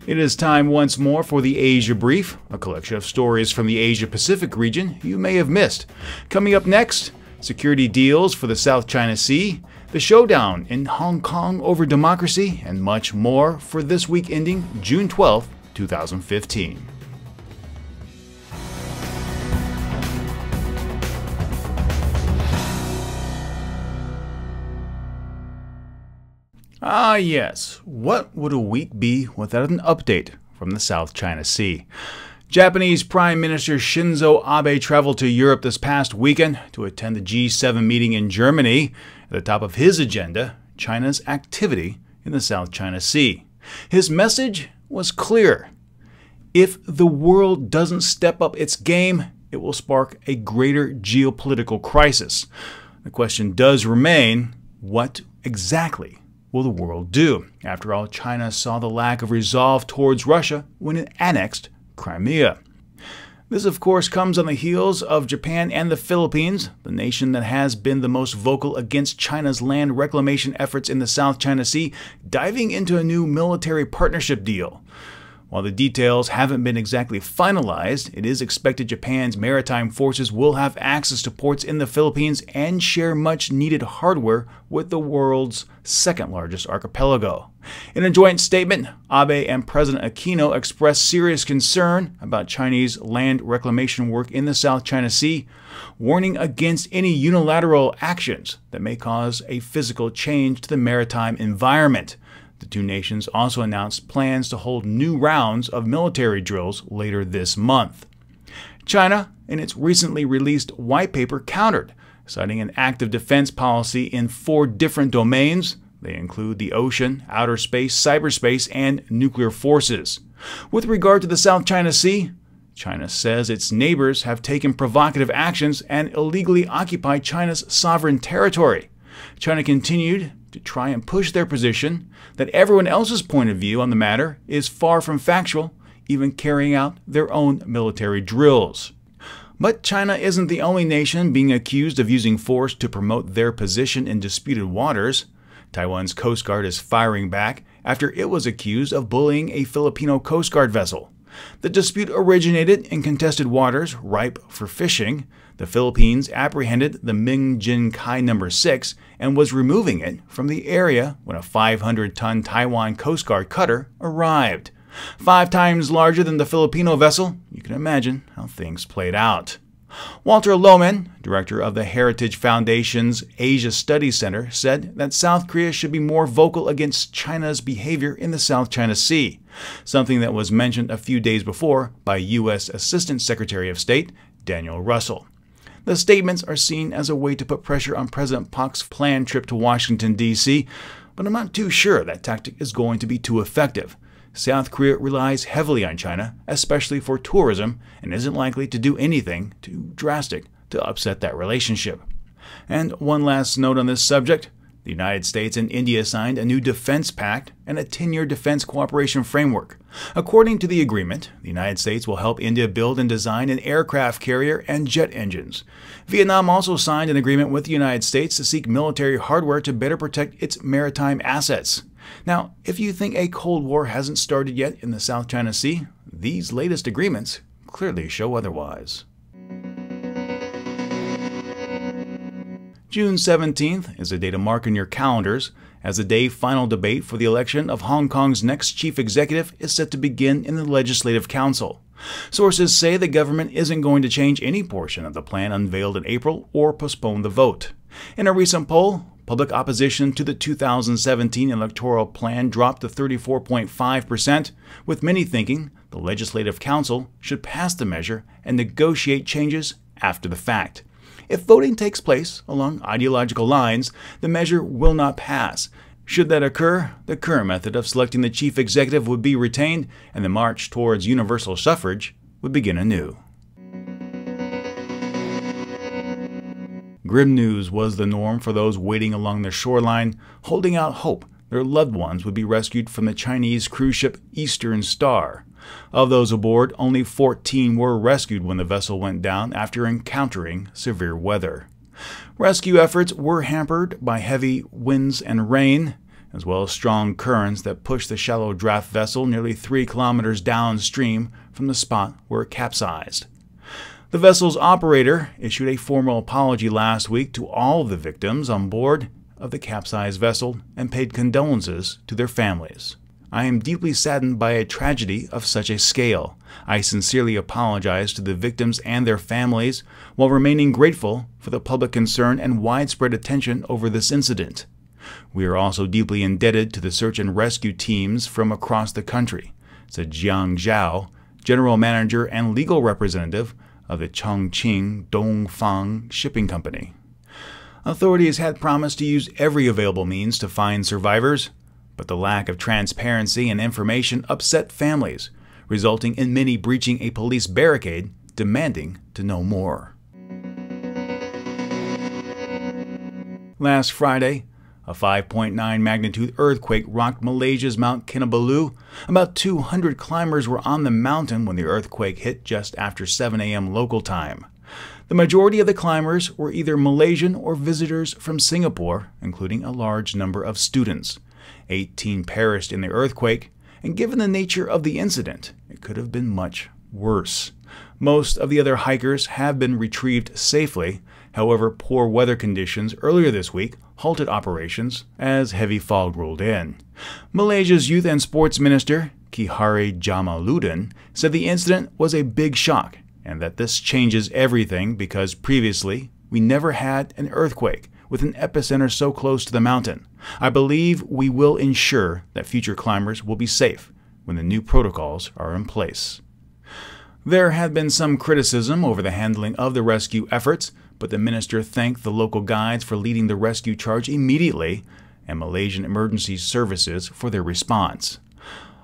It is time once more for the Asia Brief, a collection of stories from the Asia-Pacific region you may have missed. Coming up next, security deals for the South China Sea, the showdown in Hong Kong over democracy, and much more for this week ending June 12, 2015. Ah yes, what would a week be without an update from the South China Sea? Japanese Prime Minister Shinzo Abe traveled to Europe this past weekend to attend the G7 meeting in Germany. At the top of his agenda, China's activity in the South China Sea. His message was clear. If the world doesn't step up its game, it will spark a greater geopolitical crisis. The question does remain, what exactly will the world do? After all, China saw the lack of resolve towards Russia when it annexed Crimea. This, of course, comes on the heels of Japan and the Philippines, the nation that has been the most vocal against China's land reclamation efforts in the South China Sea, diving into a new military partnership deal. While the details haven't been exactly finalized, it is expected Japan's maritime forces will have access to ports in the Philippines and share much-needed hardware with the world's second-largest archipelago. In a joint statement, Abe and President Aquino expressed serious concern about Chinese land reclamation work in the South China Sea, warning against any unilateral actions that may cause a physical change to the maritime environment. The two nations also announced plans to hold new rounds of military drills later this month. China, in its recently released white paper, countered, citing an active defense policy in 4 different domains. They include the ocean, outer space, cyberspace, and nuclear forces. With regard to the South China Sea, China says its neighbors have taken provocative actions and illegally occupied China's sovereign territory. China continued to try and push their position that everyone else's point of view on the matter is far from factual, even carrying out their own military drills. But China isn't the only nation being accused of using force to promote their position in disputed waters. Taiwan's Coast Guard is firing back after it was accused of bullying a Filipino Coast Guard vessel. The dispute originated in contested waters ripe for fishing. The Philippines apprehended the Mingjin Kai No. 6 and was removing it from the area when a 500-ton Taiwan Coast Guard cutter arrived. 5 times larger than the Filipino vessel, you can imagine how things played out. Walter Lohman, director of the Heritage Foundation's Asia Studies Center, said that South Korea should be more vocal against China's behavior in the South China Sea, something that was mentioned a few days before by U.S. Assistant Secretary of State Daniel Russell. The statements are seen as a way to put pressure on President Park's planned trip to Washington, D.C., but I'm not too sure that tactic is going to be too effective. South Korea relies heavily on China, especially for tourism, and isn't likely to do anything too drastic to upset that relationship. And one last note on this subject. The United States and India signed a new defense pact and a 10-year defense cooperation framework. According to the agreement, the United States will help India build and design an aircraft carrier and jet engines. Vietnam also signed an agreement with the United States to seek military hardware to better protect its maritime assets. Now, if you think a Cold War hasn't started yet in the South China Sea, these latest agreements clearly show otherwise. June 17th is a day to mark in your calendars, as the day final debate for the election of Hong Kong's next chief executive is set to begin in the Legislative Council. Sources say the government isn't going to change any portion of the plan unveiled in April or postpone the vote. In a recent poll, public opposition to the 2017 electoral plan dropped to 34.5%, with many thinking the Legislative Council should pass the measure and negotiate changes after the fact. If voting takes place along ideological lines, the measure will not pass. Should that occur, the current method of selecting the chief executive would be retained, and the march towards universal suffrage would begin anew. Grim news was the norm for those waiting along the shoreline, holding out hope their loved ones would be rescued from the Chinese cruise ship Eastern Star. Of those aboard, only 14 were rescued when the vessel went down after encountering severe weather. Rescue efforts were hampered by heavy winds and rain. as well as strong currents that pushed the shallow draft vessel nearly 3 kilometers downstream from the spot where it capsized. The vessel's operator issued a formal apology last week to all of the victims on board of the capsized vessel and paid condolences to their families. I am deeply saddened by a tragedy of such a scale. I sincerely apologize to the victims and their families while remaining grateful for the public concern and widespread attention over this incident. We are also deeply indebted to the search and rescue teams from across the country, said Jiang Zhao, general manager and legal representative of the Chongqing Dongfang Shipping Company. Authorities had promised to use every available means to find survivors, but the lack of transparency and information upset families, resulting in many breaching a police barricade demanding to know more. Last Friday, a 5.9 magnitude earthquake rocked Malaysia's Mount Kinabalu. About 200 climbers were on the mountain when the earthquake hit just after 7 a.m. local time. The majority of the climbers were either Malaysian or visitors from Singapore, including a large number of students. 18 perished in the earthquake, and given the nature of the incident, it could have been much worse. Most of the other hikers have been retrieved safely. However, poor weather conditions earlier this week halted operations as heavy fog rolled in. Malaysia's Youth and Sports Minister, Kihari Jamaluddin, said the incident was a big shock and that this changes everything because previously we never had an earthquake with an epicenter so close to the mountain. I believe we will ensure that future climbers will be safe when the new protocols are in place. There had been some criticism over the handling of the rescue efforts, but the minister thanked the local guides for leading the rescue charge immediately and Malaysian Emergency Services for their response.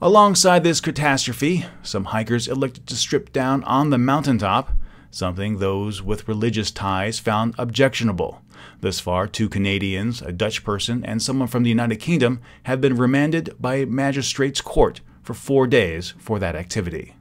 Alongside this catastrophe, some hikers elected to strip down on the mountaintop, something those with religious ties found objectionable. Thus far, 2 Canadians, a Dutch person, and someone from the United Kingdom have been remanded by a magistrate's court for 4 days for that activity.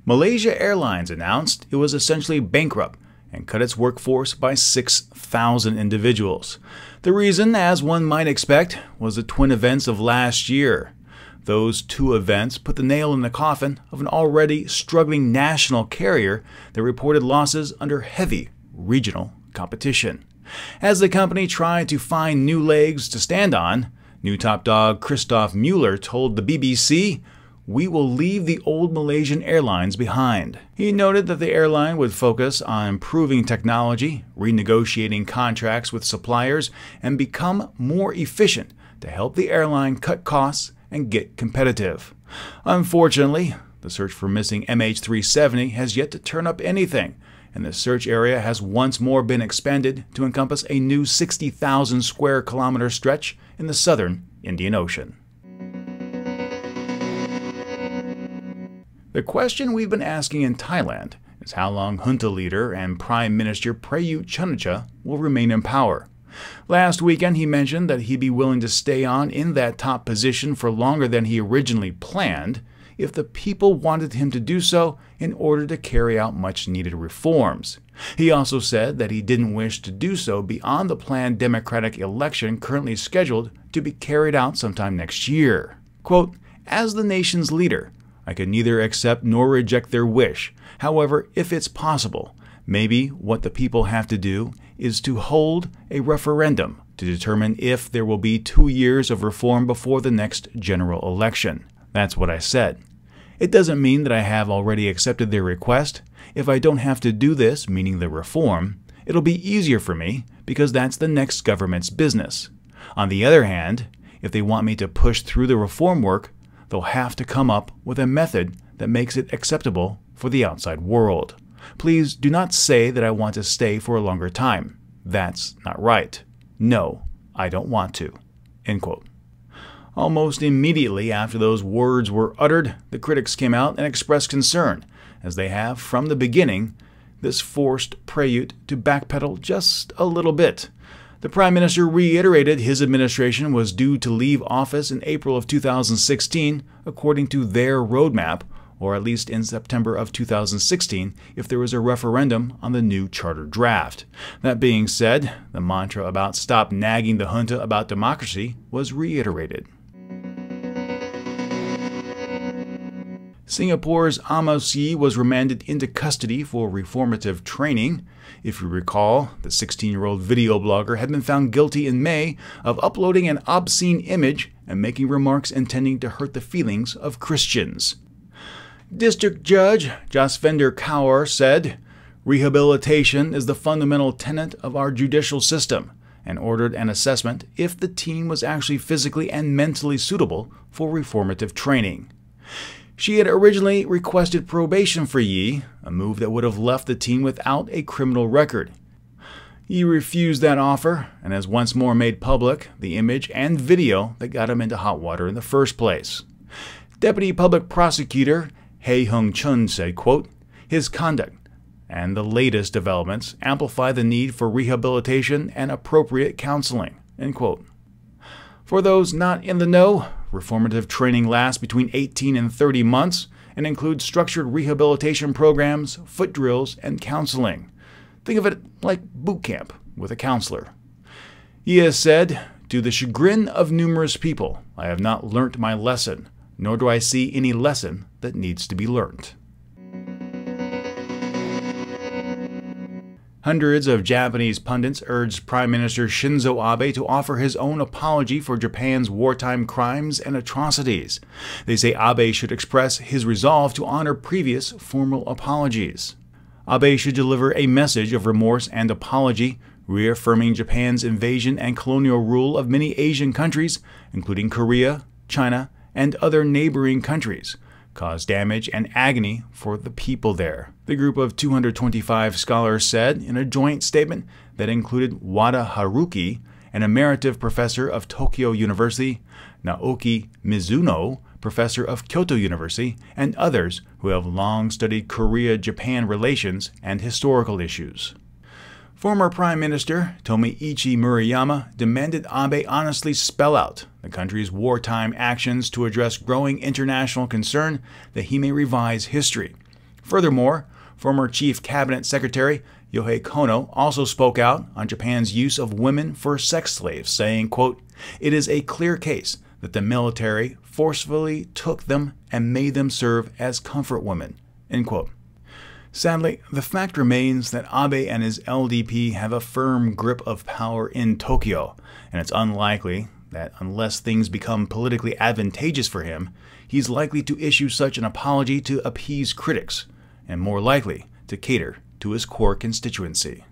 Malaysia Airlines announced it was essentially bankrupt and cut its workforce by 6,000 individuals. The reason, as one might expect, was the twin events of last year. Those 2 events put the nail in the coffin of an already struggling national carrier that reported losses under heavy regional competition. As the company tried to find new legs to stand on, new top dog Christoph Mueller told the BBC, "We will leave the old Malaysian Airlines behind." He noted that the airline would focus on improving technology, renegotiating contracts with suppliers, and become more efficient to help the airline cut costs and get competitive. Unfortunately, the search for missing MH370 has yet to turn up anything, and the search area has once more been expanded to encompass a new 60,000 square kilometer stretch in the southern Indian Ocean. The question we've been asking in Thailand is how long junta leader and Prime Minister Prayut Chan-o-cha will remain in power. Last weekend, he mentioned that he'd be willing to stay on in that top position for longer than he originally planned if the people wanted him to do so in order to carry out much-needed reforms. He also said that he didn't wish to do so beyond the planned democratic election currently scheduled to be carried out sometime next year. Quote, "As the nation's leader, I can neither accept nor reject their wish. However, if it's possible, maybe what the people have to do is to hold a referendum to determine if there will be 2 years of reform before the next general election." That's what I said. It doesn't mean that I have already accepted their request. If I don't have to do this, meaning the reform, it'll be easier for me because that's the next government's business. On the other hand, if they want me to push through the reform work, they'll have to come up with a method that makes it acceptable for the outside world. Please do not say that I want to stay for a longer time. That's not right. No, I don't want to." End quote. Almost immediately after those words were uttered, the critics came out and expressed concern, as they have from the beginning. This forced Prayut to backpedal just a little bit. The Prime Minister reiterated his administration was due to leave office in April of 2016, according to their roadmap, or at least in September of 2016 if there was a referendum on the new charter draft. That being said, the mantra about stop nagging the junta about democracy was reiterated. Singapore's Amos Yee was remanded into custody for reformative training. If you recall, the 16-year-old video blogger had been found guilty in May of uploading an obscene image and making remarks intending to hurt the feelings of Christians. District Judge Jasvinder Kaur said, "Rehabilitation is the fundamental tenet of our judicial system," and ordered an assessment if the teen was actually physically and mentally suitable for reformative training. She had originally requested probation for Yee, a move that would have left the teen without a criminal record. Yee refused that offer and has once more made public the image and video that got him into hot water in the first place. Deputy Public Prosecutor Hei Hung Chun said, quote, "His conduct and the latest developments amplify the need for rehabilitation and appropriate counseling," end quote. For those not in the know, reformative training lasts between 18 and 30 months and includes structured rehabilitation programs, foot drills, and counseling. Think of it like boot camp with a counselor. He has said, "To the chagrin of numerous people, I have not learnt my lesson, nor do I see any lesson that needs to be learnt." Hundreds of Japanese pundits urged Prime Minister Shinzo Abe to offer his own apology for Japan's wartime crimes and atrocities. They say Abe should express his resolve to honor previous formal apologies. Abe should deliver a message of remorse and apology, reaffirming Japan's invasion and colonial rule of many Asian countries, including Korea, China, and other neighboring countries, caused damage and agony for the people there. The group of 225 scholars said in a joint statement that included Wada Haruki, an emeritus professor of Tokyo University, Naoki Mizuno, professor of Kyoto University, and others who have long studied Korea-Japan relations and historical issues. Former Prime Minister Tomoichi Murayama demanded Abe honestly spell out the country's wartime actions to address growing international concern that he may revise history. Furthermore, former Chief Cabinet Secretary Yohei Kono also spoke out on Japan's use of women for sex slaves, saying, quote, "It is a clear case that the military forcefully took them and made them serve as comfort women," end quote. Sadly, the fact remains that Abe and his LDP have a firm grip of power in Tokyo, and it's unlikely that unless things become politically advantageous for him, he's likely to issue such an apology to appease critics, and more likely to cater to his core constituency.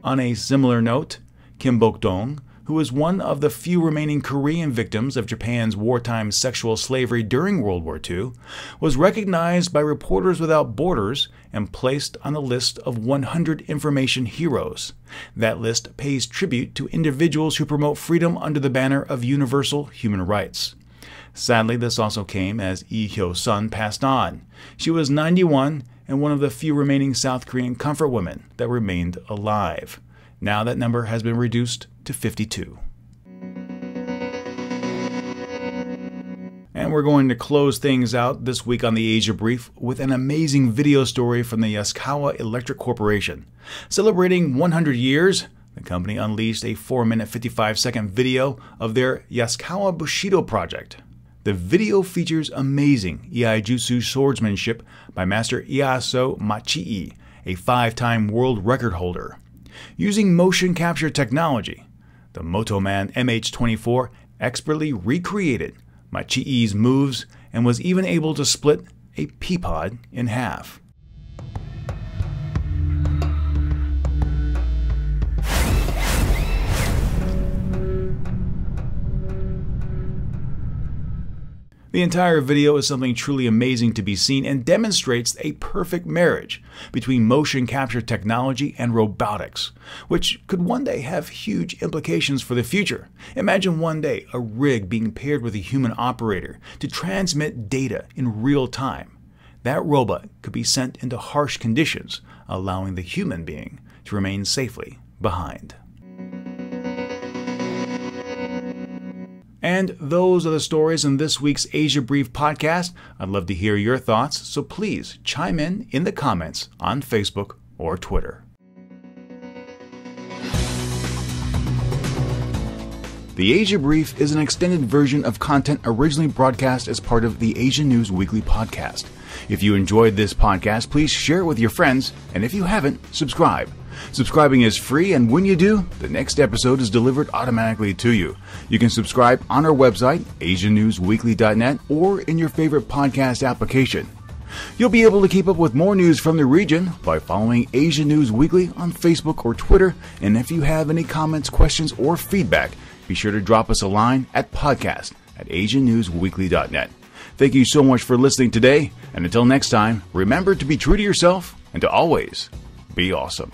On a similar note, Kim Bok-dong, who is one of the few remaining Korean victims of Japan's wartime sexual slavery during World War II, was recognized by Reporters Without Borders and placed on a list of 100 information heroes. That list pays tribute to individuals who promote freedom under the banner of universal human rights. Sadly, this also came as Lee Hyo-sun passed on. She was 91 and one of the few remaining South Korean comfort women that remained alive. Now that number has been reduced to 52. And we're going to close things out this week on the Asia Brief with an amazing video story from the Yaskawa Electric Corporation. Celebrating 100 years, the company unleashed a 4-minute 55-second video of their Yaskawa Bushido project. The video features amazing Iaijutsu swordsmanship by Master Ieyasu Machii, a 5-time world record holder. Using motion capture technology, the Motoman MH-24 expertly recreated Machii's moves and was even able to split a pea pod in half. The entire video is something truly amazing to be seen and demonstrates a perfect marriage between motion capture technology and robotics, which could one day have huge implications for the future. Imagine one day a rig being paired with a human operator to transmit data in real time. That robot could be sent into harsh conditions, allowing the human being to remain safely behind. And those are the stories in this week's Asia Brief podcast. I'd love to hear your thoughts, so please chime in the comments on Facebook or Twitter. The Asia Brief is an extended version of content originally broadcast as part of the Asia News Weekly podcast. If you enjoyed this podcast, please share it with your friends, and if you haven't, subscribe. Subscribing is free, and when you do, the next episode is delivered automatically to you. You can subscribe on our website, asianewsweekly.net, or in your favorite podcast application. You'll be able to keep up with more news from the region by following Asia News Weekly on Facebook or Twitter, and if you have any comments, questions, or feedback, be sure to drop us a line at podcast@asianewsweekly.net. Thank you so much for listening today, and until next time, remember to be true to yourself and to always be awesome.